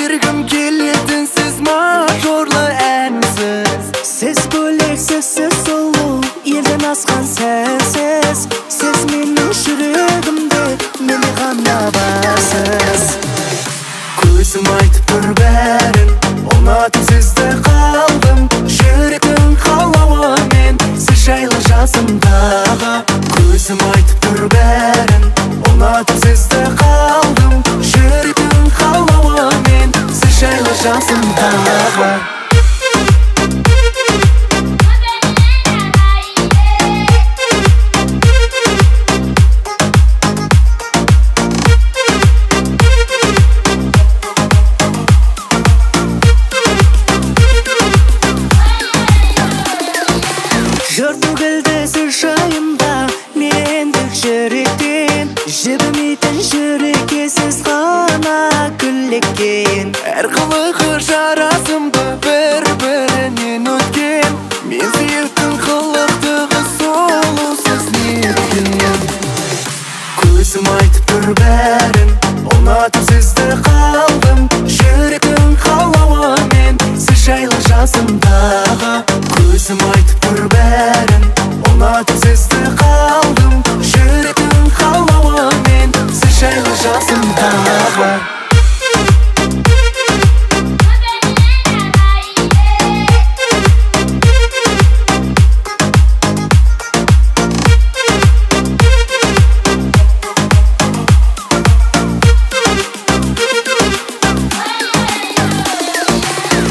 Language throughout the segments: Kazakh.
бергім, келетін, сіз мажорлы әнсіз. Сіз бөлексіз, сіз сұлу, елден асқан сәнсіз. Сіз менің жүрегімде, менде ғана барсыз. Көзім айтып тұр бәрін, ұнатып сізді қалдым. Жүректің қалауымен, сіз жайлы жасымдағы. Көзім айтып тұр бәрін, ұнатып сізді қалдым. Жүректің қалауымен, сіз жайлы жасымдағы. Сіз жайымда мендік жүректен, жібімейтін жүрекке сіз ғана күллеккен. Әр қылығы жарасымды бір-бірінен өткен. Мен сүйіктің қылықтығы сұлу, сіз неткен. Көзім айтып тұр бәрін, ұнатып сізді қалдым. Жүректің қалауымен, сіз жайлы жасымдағы. Көзім айтып тұр бәрін, ұнатып сізді қалдым. Жүректің қалауымен, сіз жайлы жасымдағы.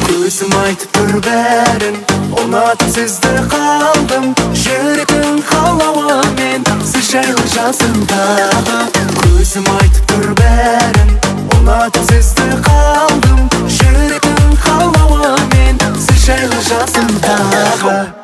Көзім айтып тұр бәрін, ұнатып сізді қалдым. Жүрегім қалауымен, сіз жайлы жасымдағы. Көзім айтып тұр бәрін, ұнатып сізді қалдым. Жүрегім қалауымен, сіз жайлы жасымдағы.